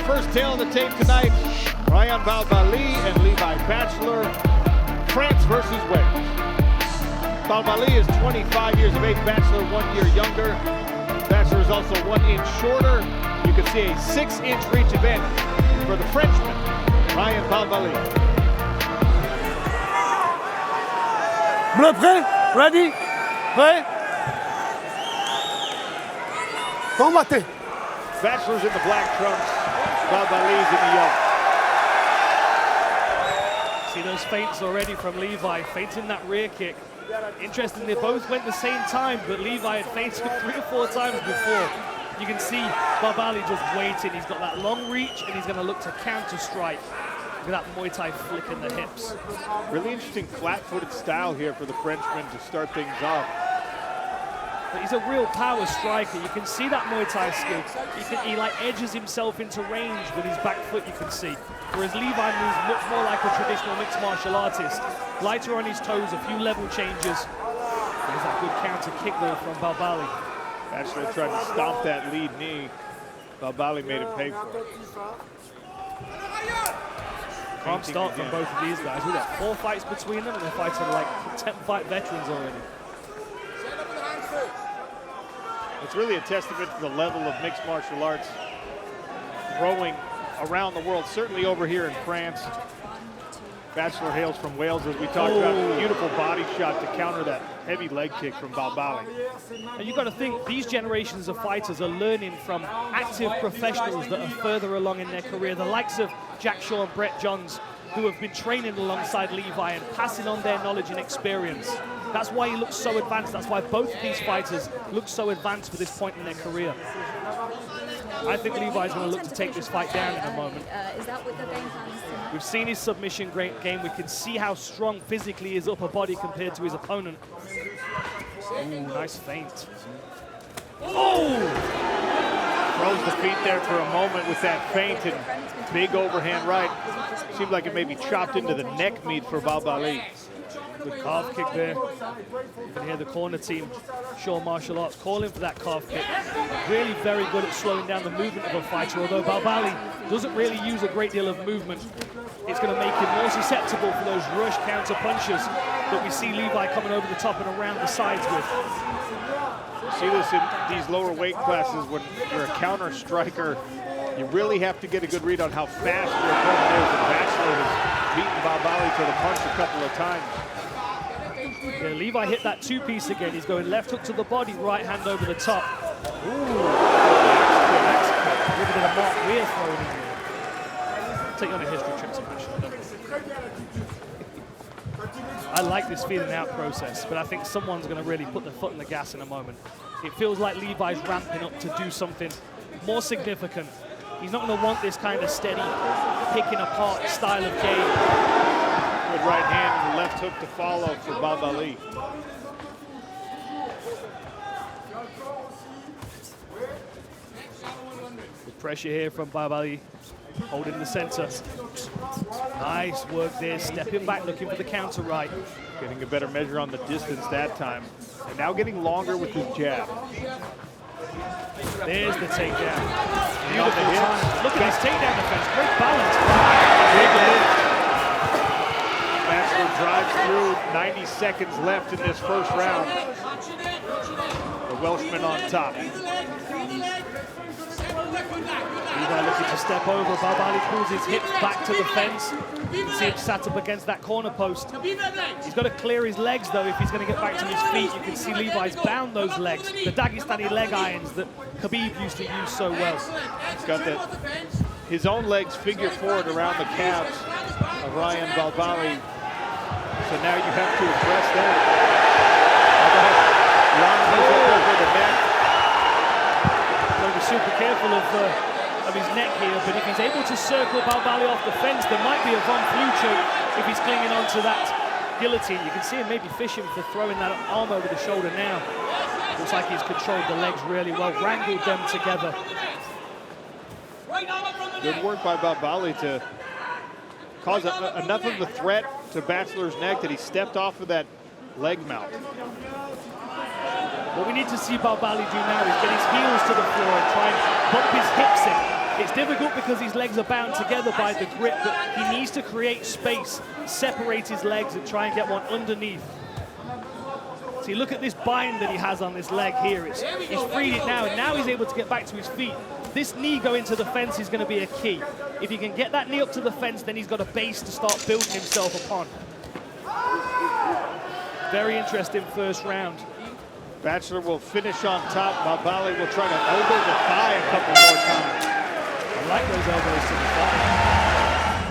first tail of the tape tonight, Rayan Balbali and Levi Batchelor, France versus Wales. Balbali is 25 years of age, Batchelor 1 year younger. Batchelor is also 1 inch shorter. You can see a 6-inch reach advantage for the Frenchman, Rayan Balbali. Bleu, prêt? Ready? Prêt? Combattez! Batchelor's in the black trunks, Balbali's in the yellow. See those feints already from Levi, feinting that rear kick. Interesting, they both went the same time, but Levi had feinted 3 or 4 times before. You can see Balbali just waiting. He's got that long reach, and he's going to look to counter-strike. Look at that Muay Thai flick in the hips. Really interesting flat-footed style here for the Frenchman to start things off. But he's a real power striker. You can see that Muay Thai skill. He like edges himself into range with his back foot, you can see. Whereas Levi moves much more like a traditional mixed martial artist. Lighter on his toes, a few level changes. There's that good counter kick though from Balbali. Batchelor tried to stomp that lead knee. Balbali made him pay for it. Calm start from both of these guys. We've got 4 fights between them, and they're fighting like 10-fight veterans already. It's really a testament to the level of mixed martial arts growing around the world, certainly over here in France. Batchelor hails from Wales, as we talked about. Beautiful body shot to counter that heavy leg kick from Balbali. And you've got to think, these generations of fighters are learning from active professionals that are further along in their career, the likes of Jack Shaw and Brett Johns, who have been training alongside Levi and passing on their knowledge and experience. That's why he looks so advanced. That's why both of these fighters look so advanced for this point in their career. I think Levi's going to look to take this fight down in a moment. Is that what the game plan is tonight? We've seen his submission game. We can see how strong physically his upper body compared to his opponent. Ooh, nice feint. Oh! Throws the feet there for a moment with that feint and big overhand right. Seemed like it may be chopped into the neck meat for Balbali. Good calf kick there. You can hear the corner team, Shaw Martial Arts, calling for that calf kick. Really very good at slowing down the movement of a fighter, although Balbali doesn't really use a great deal of movement. It's going to make him more susceptible for those rush counter punches that we see Levi coming over the top and around the sides with. See this in these lower weight classes when you're a counter striker. You really have to get a good read on how fast your opponent is, and Batchelor has beaten Balbali to the punch a couple of times. Yeah, Levi hit that 2-piece again. He's going left hook to the body, right hand over the top. Ooh, that's a little bit of Mark Weir throwing in here. Take you on a history trip to I like this feeling out process, but I think someone's going to really put their foot on the gas in a moment. It feels like Levi's ramping up to do something more significant. He's not going to want this kind of steady, picking apart style of game. Good right hand and the left hook to follow for Balbali. Good pressure here from Balbali, holding the center. Nice work there, stepping back, looking for the counter right. Getting a better measure on the distance that time. And now getting longer with his jab. There's the takedown. Beautiful time. Look at his takedown defense. Great balance. Batchelor drives through. 90 seconds left in this first round. The Welshman on top. Levi looking to step over. Balbali pulls his hips back to the fence. You can see him sat up against that corner post. He's got to clear his legs, though, if he's going to get back to his feet. You can see Levi's bound those legs. The Dagestani leg irons that Khabib used to use so well. He's got his own legs figure forward around the calves of Rayan Balbali. So now you have to address that. Launches over the neck. Got to be super careful of his neck here, but if he's able to circle Balbali off the fence, there might be a Von Flue choke if he's clinging onto that guillotine. You can see him maybe fishing for throwing that arm over the shoulder now. Looks like he's controlled the legs really well, wrangled them together. Good work by Balbali to cause enough of a threat to Batchelor's neck that he stepped off of that leg mount. What we need to see Balbali do now is get his heels to the floor and try and bump his hips in. It's difficult because his legs are bound together by the grip, but he needs to create space, separate his legs and try and get one underneath. See, look at this bind that he has on this leg here. He's freed it now, and now he's able to get back to his feet. This knee going to the fence is going to be a key. If he can get that knee up to the fence, then he's got a base to start building himself upon. Very interesting first round. Batchelor will finish on top. Balbali will try to elbow the thigh a couple more times. I like those elbows to the thigh.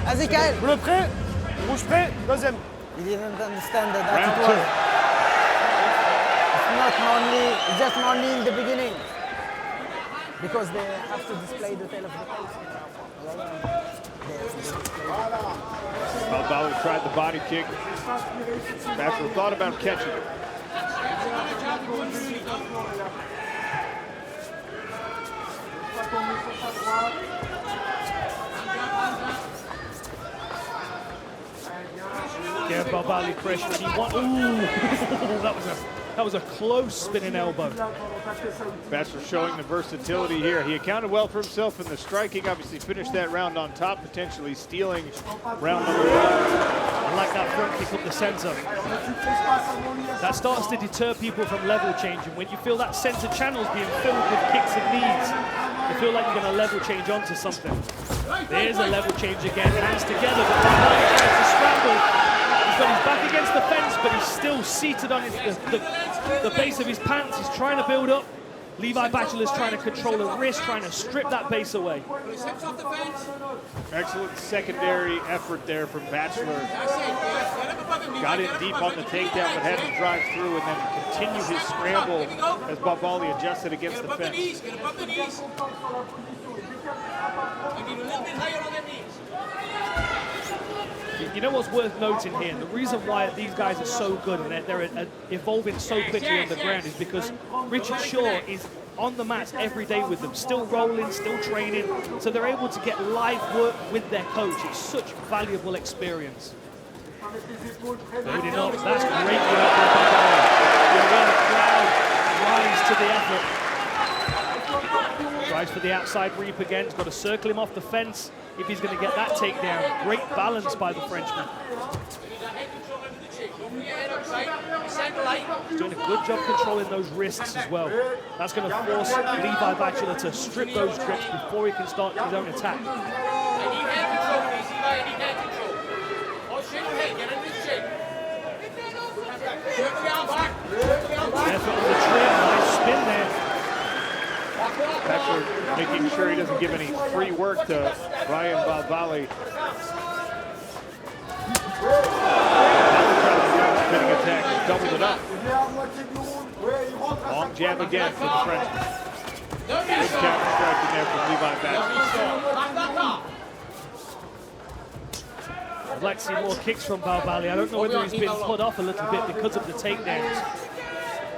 Vas-y, Kyle. Bleu prêt, rouge prêt, deuxième. He didn't understand that. Round That's two. it. It's not only, it's just only in the beginning. Because they have to display the tail of the face. Balbali tried the body kick. Batchelor thought about catching it. Give Balbali pressure. He ooh, that was a close spinning elbow. Batchelor showing the versatility here. He accounted well for himself in the striking. Obviously finished that round on top, potentially stealing round number one. I like that front kick up the center. That starts to deter people from level changing. When you feel that center channel's being filled with kicks and knees, you feel like you're going to level change onto something. There's a level change again, hands together, but Balbali tries to scramble. He's got his back against the fence, but he's still seated on the base of his pants. He's trying to build up. Levi Batchelor's trying to control the wrist, trying to strip that base away. Excellent secondary effort there from Batchelor. Got in deep on the takedown, but had to drive through and then continue his scramble as Balbali adjusted against the fence. You know what's worth noting here? The reason why these guys are so good and they're evolving so quickly on the ground is because Richard Shaw is on the mats every day with them, still rolling, still training, so they're able to get live work with their coach. It's such valuable experience. Building up, that's great work by Balbali. The crowd rise to the effort. Tries for the outside reap again. He's got to circle him off the fence if he's going to get that takedown. Great balance by the Frenchman. He's doing a good job controlling those wrists as well. That's going to force Levi Batchelor to strip those grips before he can start his own attack. Effort on the trim, nice spin there. Batchelor making sure he doesn't give any free work to Rayan Balbali. Spinning attack and doubled it up. Long jab again for the Frenchman. Good counter striking there from Levi Batchelor. I'd like to see more kicks from Balbali. I don't know whether he's been put off a little bit because of the takedowns.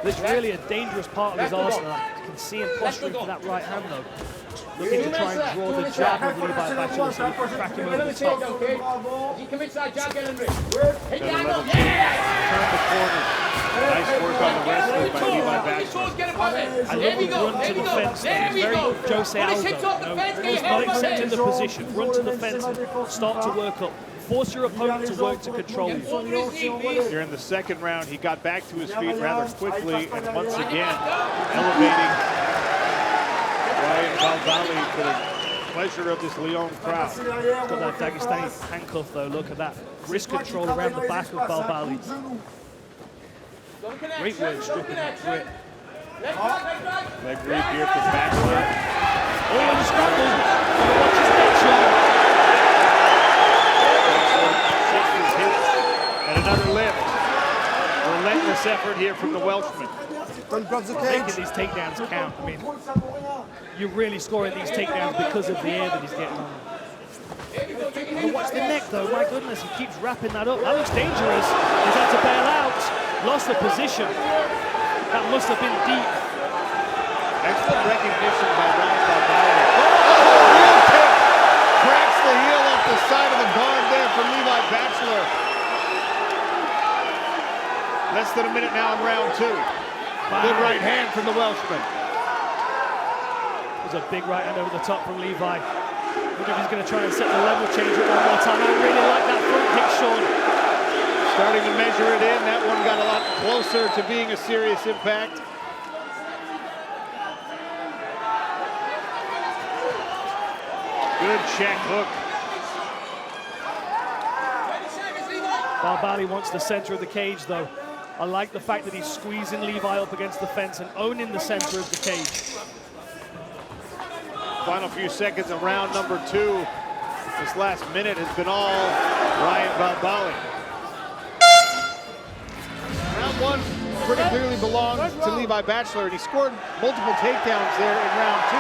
It's really a dangerous part of his arsenal. You can see him posturing for that right hand though. Looking to try and draw the jab of Levi Batchelor so he can crack him over the top. Better level turn the corner. Nice work on the wrestling by Levi Batchelor. I love the run to the fence though. It's very 𝗟𝗘𝗥𝗢𝗘. He's not accepting the position. Run to the fence and start to work up. Force your opponent to work to control you. Here in the second round, he got back to his feet rather quickly, and once again, elevating Rayan Balbali for the pleasure of this Lyon crowd. He's got that Dagestani handcuff though, look at that. Wrist control around the back of Balbali. Great work stripping that grip. Leg grip here for Batchelor. Oh, and scramble. Watch his neck shot. And another lift. Relentless effort here from the Welshman. Making these takedowns count. I mean, you're really scoring these takedowns because of the air that he's getting on. But watch the neck though, my goodness, he keeps wrapping that up. That looks dangerous. He's had to bail out. Lost the position. That must have been deep. Excellent recognition by Rayan Balbali. Oh, heel kick! Cracks the heel off the side of the guard there from Levi Batchelor. Less than a minute now in round two. Good right hand from the Welshman. was a big right hand over the top from Levi. I wonder if he's going to try and set the level change it one more time. I really like that front kick, Sean. Starting to measure it in. That one got a lot closer to being a serious impact. Good check hook. Balbali wants the center of the cage, though. I like the fact that he's squeezing Levi up against the fence and owning the center of the cage. Final few seconds of round number 2. This last minute has been all Rayan Balbali. Round 1 pretty clearly belonged to Levi Batchelor, and he scored multiple takedowns there in round 2.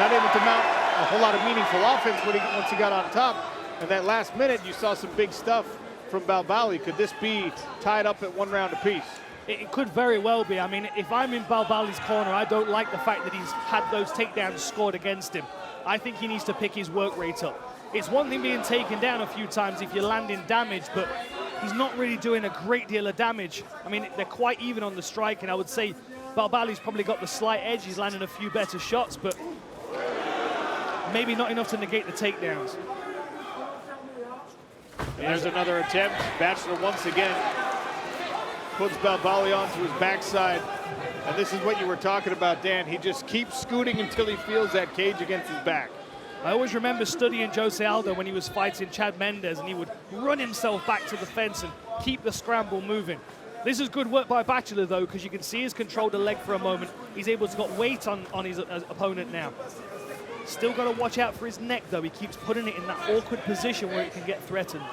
Not able to mount a whole lot of meaningful offense once he got on top. And that last minute, you saw some big stuff from Balbali. Could this be tied up at 1 round apiece? It could very well be. I mean, if I'm in Balbali's corner, I don't like the fact that he's had those takedowns scored against him. I think he needs to pick his work rate up. It's one thing being taken down a few times if you're landing damage, but he's not really doing a great deal of damage. I mean, they're quite even on the strike, and I would say Balbali's probably got the slight edge. He's landing a few better shots, but maybe not enough to negate the takedowns. Here's another attempt. Batchelor once again puts Balbali onto his backside. And this is what you were talking about, Dan. He just keeps scooting until he feels that cage against his back. I always remember studying Jose Aldo when he was fighting Chad Mendes, and he would run himself back to the fence and keep the scramble moving. This is good work by Batchelor, though, because you can see he's controlled the leg for a moment. He's able to got weight on his opponent now. Still got to watch out for his neck, though. He keeps putting it in that awkward position where it can get threatened.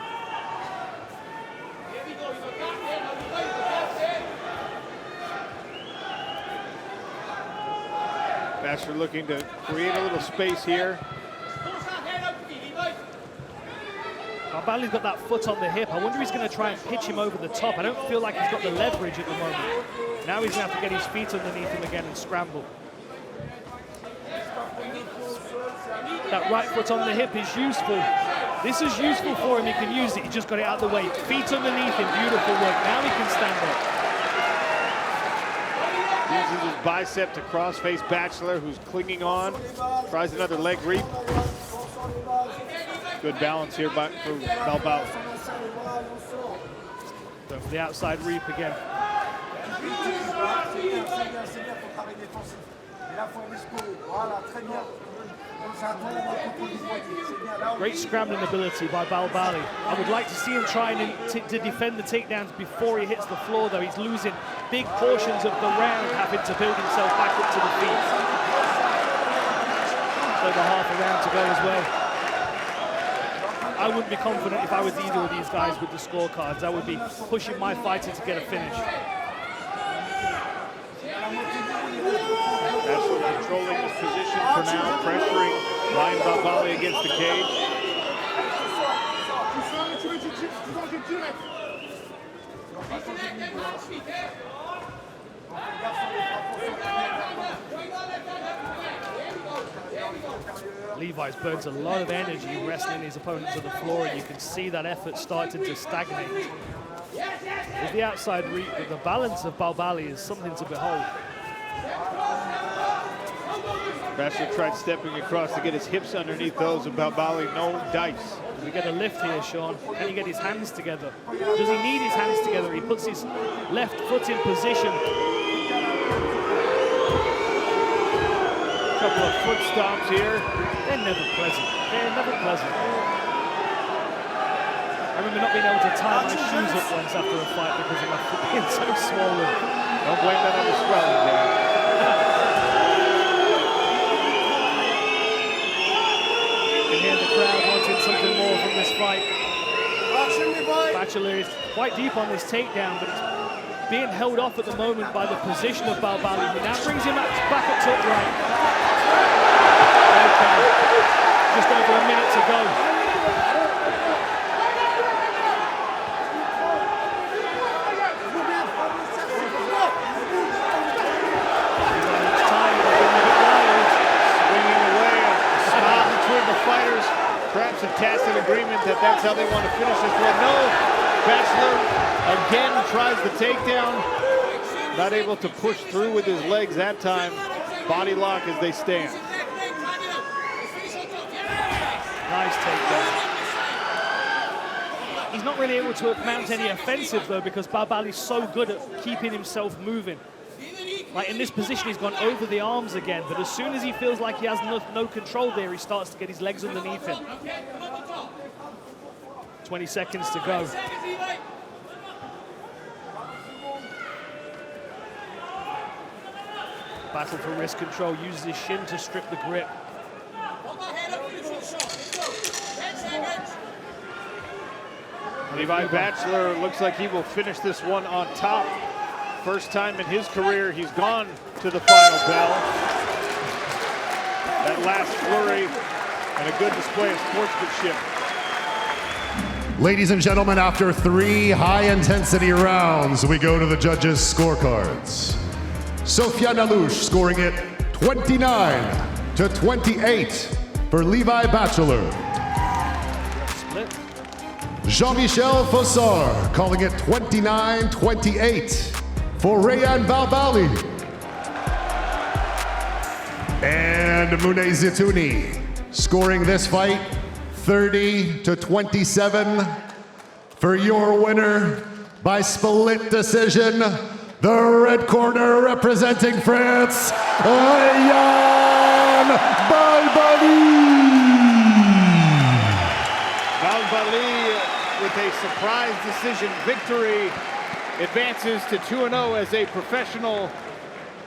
Batchelor looking to create a little space here. Balbali's got that foot on the hip. I wonder if he's going to try and pitch him over the top. I don't feel like he's got the leverage at the moment. Now he's going to have to get his feet underneath him again and scramble. That right foot on the hip is useful. This is useful for him. He can use it. He just got it out of the way. Feet underneath him. Beautiful work. Now he can stand up. Uses his bicep to cross-face Batchelor, who's clinging on. Tries another leg reap. Good balance here for Balbali. So for the outside reap again. Great scrambling ability by Balbali. I would like to see him trying to defend the takedowns before he hits the floor, though. He's losing big portions of the round, having to build himself back up to the feet. Over half a round to go as well. I wouldn't be confident if I was either of these guys with the scorecards. I would be pushing my fighter to get a finish. Batchelor controlling his position for now, pressuring Rayan Balbali against the cage. Levi's burnt a lot of energy wrestling his opponent to the floor, and you can see that effort starting to stagnate. With the outside reach, the balance of Balbali is something to behold. Batchelor tried stepping across to get his hips underneath those of Balbali. No dice. We get a lift here, Sean. Can he get his hands together? Does he need his hands together? He puts his left foot in position. Couple of foot stomps here. They're never pleasant. They're never pleasant. I remember not being able to tie my shoes up once after a fight because of my foot being so swollen. Don't blame that on the swelling, Dan. You can hear the crowd wanting something more from this fight. Batchelor is quite deep on this takedown, but it's being held off at the moment by the position of Balbali, who now brings him back up to upright. Okay. Just over a minute to go. Swinging away, a smile between the fighters. Perhaps a tacit agreement that that's how they want to finish this one. No, Batchelor again tries the takedown. Not able to push through with his legs that time. Body lock as they stand. not really able to mount any offensive though, because Balbali's so good at keeping himself moving. Like in this position, he's gone over the arms again, but as soon as he feels like he has no control there, he starts to get his legs underneath him. 20 seconds to go. Battle for wrist control, uses his shin to strip the grip. Levi Batchelor looks like he will finish this one on top. First time in his career he's gone to the final bell. That last flurry and a good display of sportsmanship. Ladies and gentlemen, after 3 high-intensity rounds, we go to the judges' scorecards. 𝗟𝗘𝗏𝗡𝗅 scoring it 29-28 for Levi Batchelor. Split. Jean-Michel Fossard calling it 29-28 for Rayan Balbali. And Mounay Zitouni scoring this fight 30-27 for your winner by split decision, the red corner representing France, Rayan Balbali. Balbali with a surprise decision victory advances to 2-0 as a professional